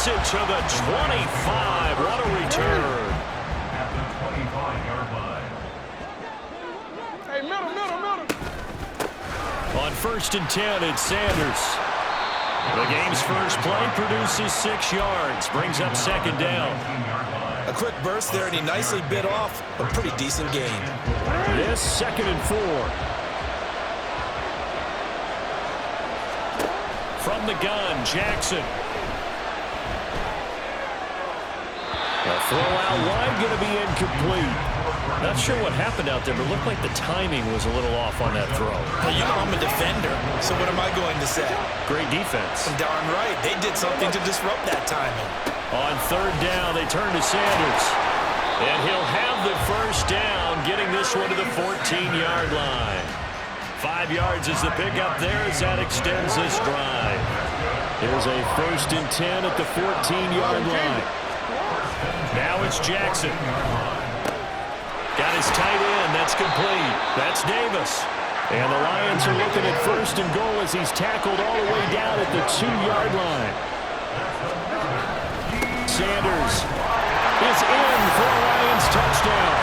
Gets it to the 25. What a return. At the 25-yard line. Hey, middle. On 1st and 10, it's Sanders. The game's first play produces 6 yards. Brings up 2nd down. A quick burst there, and he nicely bit off a pretty decent gain. This 2nd and 4. From the gun, Jackson. A throw out wide, going to be incomplete. Not sure what happened out there, but it looked like the timing was a little off on that throw. Well, you know I'm a defender, so what am I going to say? Great defense. Darn right. They did something to disrupt that timing. On 3rd down, they turn to Sanders. And he'll have the first down, getting this one to the 14-yard line. 5 yards is the pickup there as that extends this drive. Here's a 1st and 10 at the 14-yard line. Now it's Jackson. Got his tight end. That's complete. That's Davis. And the Lions are looking at 1st and goal as he's tackled all the way down at the 2-yard line. Sanders is in for a Lions touchdown.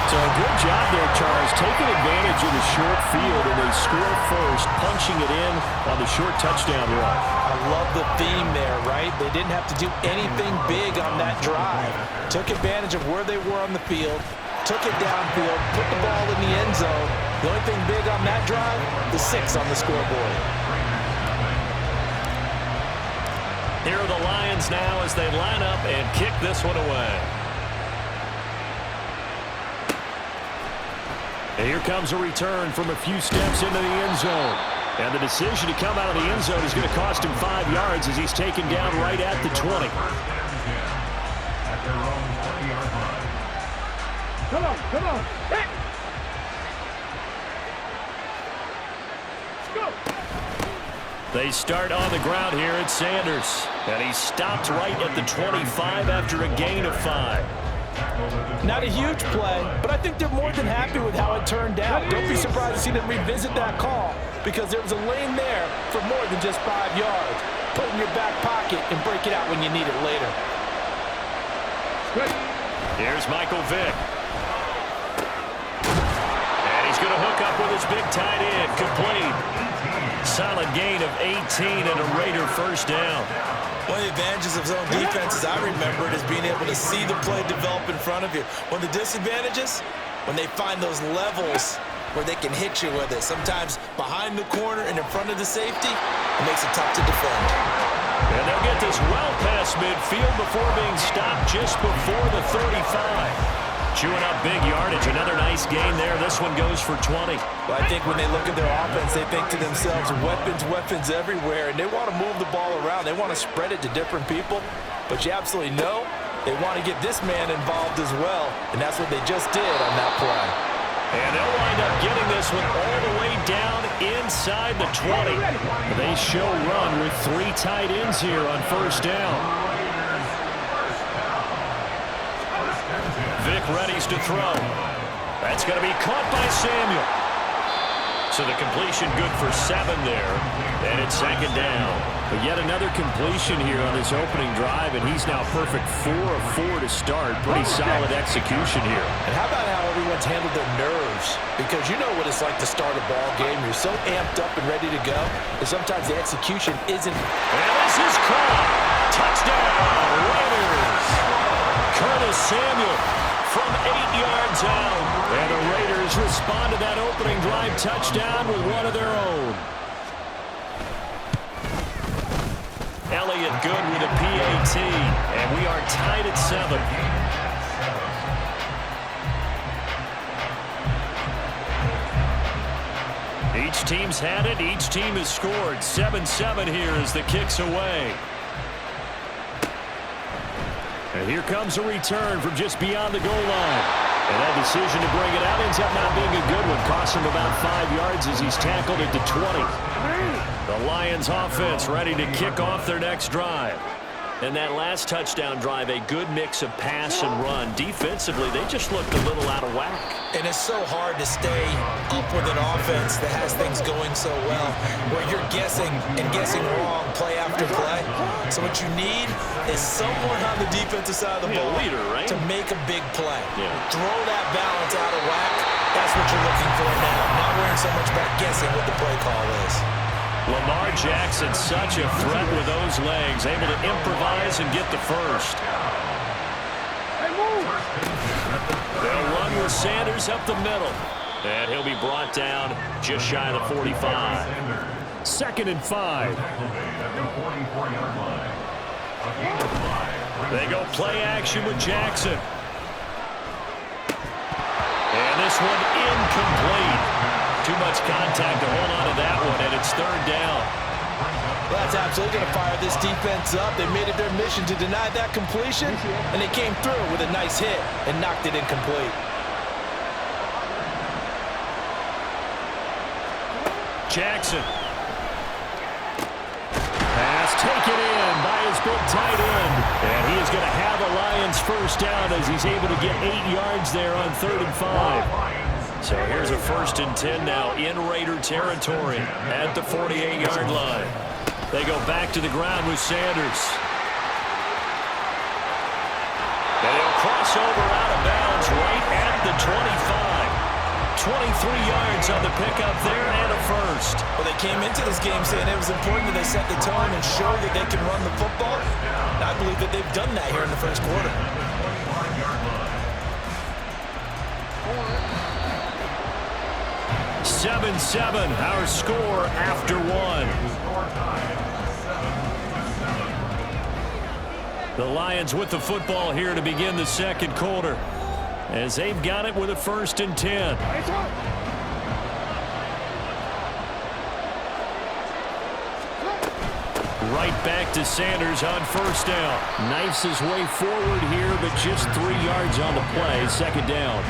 So a good job there, Charles, taking advantage of the short field, and they score first, punching it in on the short touchdown run. I love the theme there, right? They didn't have to do anything big on that drive. Took advantage of where they were on the field, took it downfield, put the ball in the end zone. The only thing big on that drive, the 6 on the scoreboard. Here are the Lions now as they line up and kick this one away. And here comes a return from a few steps into the end zone. And the decision to come out of the end zone is going to cost him 5 yards as he's taken down right at the 20. At their own 20-yard line. Come on. Hey. Let's go. They start on the ground here at Sanders. And he stopped right at the 25 after a gain of 5. Not a huge play, but I think they're more than happy with how it turned out. Don't be surprised to see them revisit that call because there was a lane there for more than just 5 yards. Put it in your back pocket and break it out when you need it later. Here's Michael Vick. And he's going to hook up with his big tight end. Complete. Solid gain of 18 and a Raider first down. One of the advantages of zone defense, as I remember it, is being able to see the play develop in front of you. One of the disadvantages, when they find those levels where they can hit you with it. Sometimes behind the corner and in front of the safety, it makes it tough to defend. And they'll get this well past midfield before being stopped just before the 35. Chewing up big yardage. Another nice gain there. This one goes for 20. Well, I think when they look at their offense, they think to themselves, weapons everywhere, and they want to move the ball around. They want to spread it to different people, but you absolutely know they want to get this man involved as well, and that's what they just did on that play. And they'll wind up getting this one all the way down inside the 20. They show run with 3 tight ends here on first down. Vick readies to throw. That's going to be caught by Samuel. So the completion good for 7 there. And it's second down. But yet another completion here on this opening drive, and he's now perfect 4 of 4 to start. Pretty solid execution here. And how about how everyone's handled their nerves? Because you know what it's like to start a ball game. You're so amped up and ready to go, and sometimes the execution isn't. And this is caught. Touchdown, Raiders. Curtis Samuel from 8 yards out. And the Raiders respond to that opening drive touchdown with one of their own. Elliott good with a PAT. And we are tied at 7. Each team's had it. Each team has scored. 7-7 here as the kick's away. And here comes a return from just beyond the goal line. And that decision to bring it out ends up not being a good one. Costs him about 5 yards as he's tackled at the 20. The Lions offense ready to kick off their next drive. And that last touchdown drive, a good mix of pass and run. Defensively, they just looked a little out of whack. And it's so hard to stay up with an offense that has things going so well, where you're guessing and guessing wrong play after play. So what you need is someone on the defensive side of the ball leader, right? to make a big play. Yeah. Throw that balance out of whack. That's what you're looking for now. Not worrying so much about guessing what the play call is. Lamar Jackson, such a threat with those legs, able to improvise and get the first. They'll run with Sanders up the middle. And he'll be brought down just shy of the 45. 2nd and 5. They go play action with Jackson. And this one incomplete. Too much contact to hold on to that one, and it's 3rd down. Well, that's absolutely going to fire this defense up. They made it their mission to deny that completion, and they came through with a nice hit and knocked it incomplete. Jackson. Pass taken in by his big tight end. And he is going to have a Lions first down as he's able to get 8 yards there on 3rd and 5. So here's a 1st and 10 now in Raider territory at the 48-yard line. They go back to the ground with Sanders. And he'll cross over out of bounds right at the 25. 23 yards on the pickup there and a first. Well, they came into this game saying it was important that they set the tone and show that they can run the football. And I believe that they've done that here in the first quarter. 7-7, our score after 1. The Lions with the football here to begin the 2nd quarter, as they've got it with a 1st and 10. Right back to Sanders on 1st down. Knifes his way forward here, but just 3 yards on the play, 2nd down.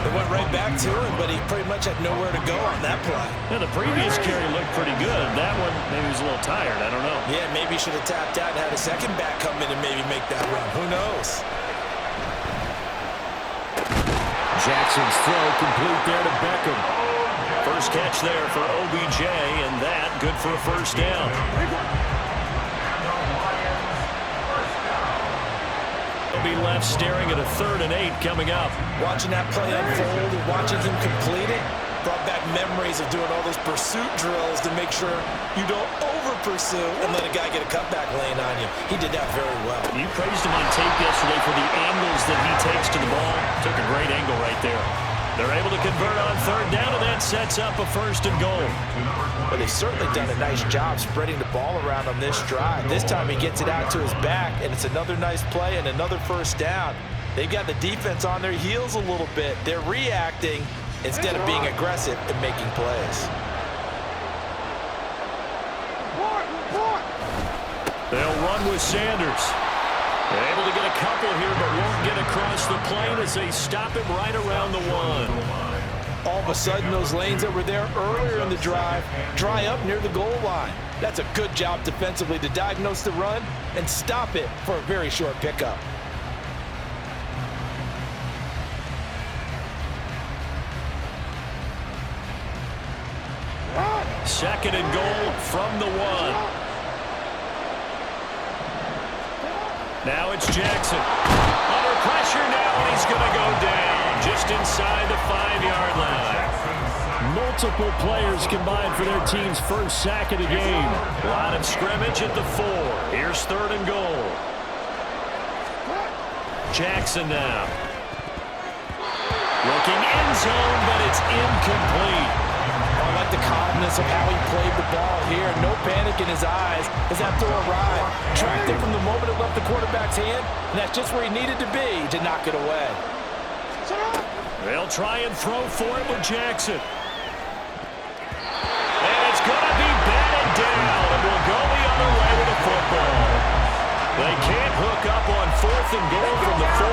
They went right back to him, but he pretty much had nowhere to go on that play. Yeah, the previous carry looked pretty good. That one, maybe he was a little tired. I don't know. Yeah, maybe he should have tapped out and had a second back come in and maybe make that run. Who knows? Jackson's throw complete there to Beckham. First catch there for OBJ, and that good for a 1st down. He'll be left staring at a 3rd and 8 coming up. Watching that play unfold and watching him complete it brought back memories of doing all those pursuit drills to make sure you don't over-pursue and let a guy get a cutback lane on you. He did that very well. You praised him on tape yesterday for the angles that he takes to the ball. Took a great angle right there. They're able to convert on 3rd down, and that sets up a 1st and goal. Well, they've certainly done a nice job spreading the ball around on this drive. This time he gets it out to his back, and it's another nice play and another 1st down. They've got the defense on their heels a little bit. They're reacting instead of being aggressive and making plays. They'll run with Sanders. They're able to get a couple here, but won't get across the plane as they stop him right around the 1. All of a sudden, those lanes that were there earlier in the drive dry up near the goal line. That's a good job defensively to diagnose the run and stop it for a very short pickup. Second and goal from the 1. Now it's Jackson. Under pressure now, and he's going to go down just inside the 5-yard line. Multiple players combined for their team's first sack of the game. Line of scrimmage at the 4. Here's 3rd and goal. Jackson now. Looking end zone, but it's incomplete. I like the calmness of how he played the ball here. No panic in his eyes as that throw arrived. Tracked it from the moment it left the quarterback's hand, and that's just where he needed to be to knock it away. They'll try and throw for it with Jackson. And it's going to be batted down, and will go the other way with the football. They can't hook up on 4th and goal from the 4,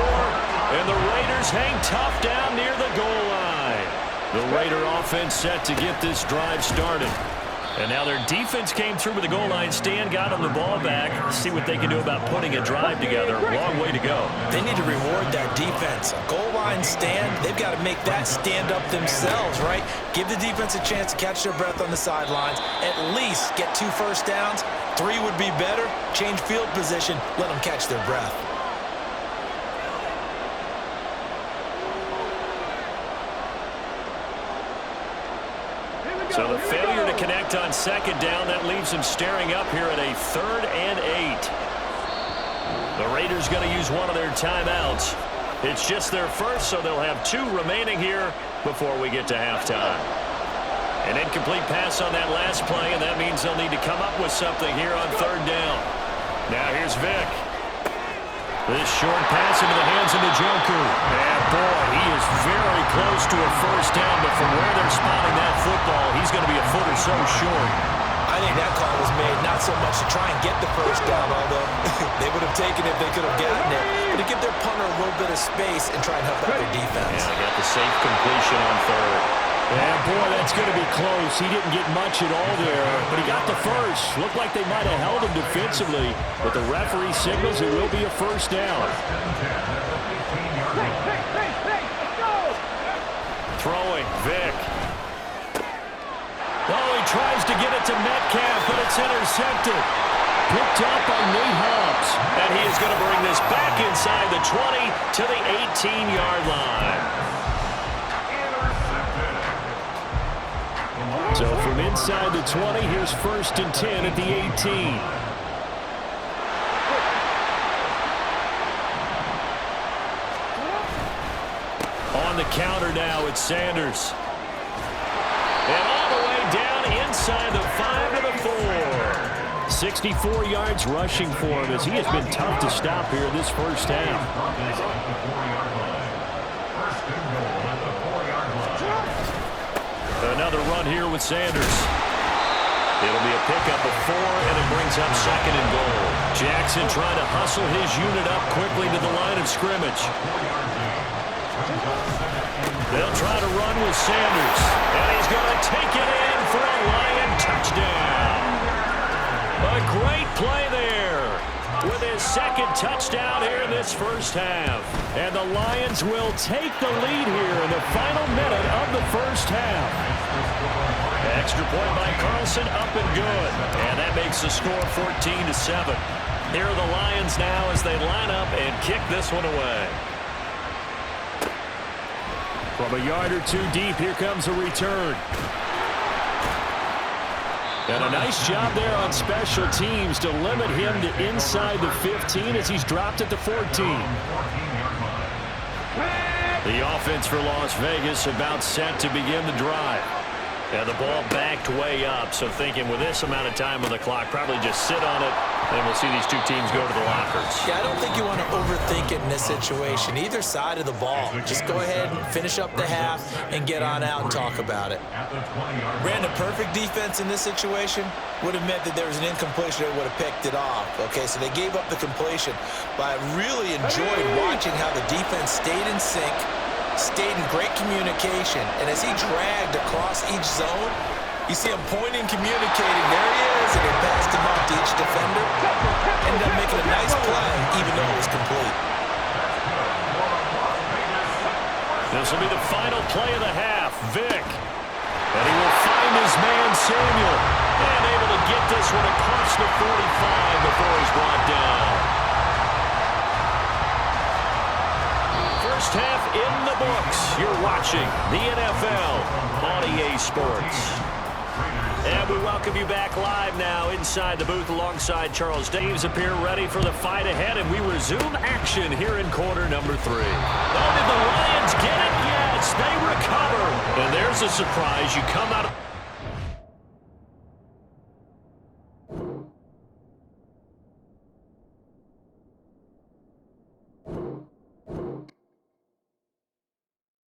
and the Raiders hang tough down near the goal line. The Raider offense set to get this drive started. And now their defense came through with the goal line stand, got them the ball back. See what they can do about putting a drive together. Long way to go. They need to reward that defense. A goal line stand, they've got to make that stand up themselves, right? Give the defense a chance to catch their breath on the sidelines. At least get 2 first downs. 3 would be better. Change field position. Let them catch their breath. So the failure to connect on second down, that leaves them staring up here at a 3rd and 8. The Raiders going to use one of their timeouts. It's just their first, so they'll have 2 remaining here before we get to halftime. An incomplete pass on that last play, and that means they'll need to come up with something here on 3rd down. Now here's Vic. This short pass into the hands of Njoku. And boy, he is very close to a first down, but from where they're spotting that football, he's going to be a foot or so short. I think that call was made not so much to try and get the first down, although they would have taken it if they could have gotten it, but to give their punter a little bit of space and try and help out their defense. Yeah, they got the safe completion on 3rd. Yeah, boy, that's going to be close. He didn't get much at all there, but he got the first. Looked like they might have held him defensively, but the referee signals it will be a first down. Throwing, Vic. Oh, he tries to get it to Metcalf, but it's intercepted. Picked up by Nate Hobbs. And he is going to bring this back inside the 20 to the 18-yard line. So from inside the 20, here's 1st and 10 at the 18. On the counter now, it's Sanders. And all the way down inside the 5 to the 4. 64 yards rushing for him as he has been tough to stop here this first half. Another run here with Sanders. It'll be a pickup of 4, and it brings up 2nd and goal. Jackson trying to hustle his unit up quickly to the line of scrimmage. They'll try to run with Sanders, and he's going to take it in for a Lion touchdown. A great play there with his 2nd touchdown here in this first half. And the Lions will take the lead here in the final minute of the first half. Extra point by Carlson, up and good. And that makes the score 14-7. Here are the Lions now as they line up and kick this one away. From a yard or 2 deep, here comes a return. And a nice job there on special teams to limit him to inside the 15 as he's dropped at the 14. The offense for Las Vegas about set to begin the drive. And the ball backed way up, so thinking with this amount of time on the clock, probably just sit on it, and we'll see these 2 teams go to the lockers. Yeah, I don't think you want to overthink it in this situation. Either side of the ball. Just go ahead and finish up the half and get on out and talk about it. Brandon, perfect defense in this situation would have meant that there was an incompletion that would have picked it off. Okay, so they gave up the completion. But I really enjoyed watching how the defense stayed in sync, stayed in great communication, and as he dragged across each zone, you see him pointing, communicating. There he is, and he passed him off to each defender. Ended up making a nice play, even though it was complete. This will be the final play of the half. Vic. And he will find his man, Samuel. And able to get this one across the 45 before he's brought down. First half in the books. You're watching the NFL on EA Sports. And we welcome you back live now inside the booth alongside Charles Daves appear ready for the fight ahead, and we resume action here in quarter number 3. Oh, did the Lions get it? Yes, they recover. And there's a surprise. You come out of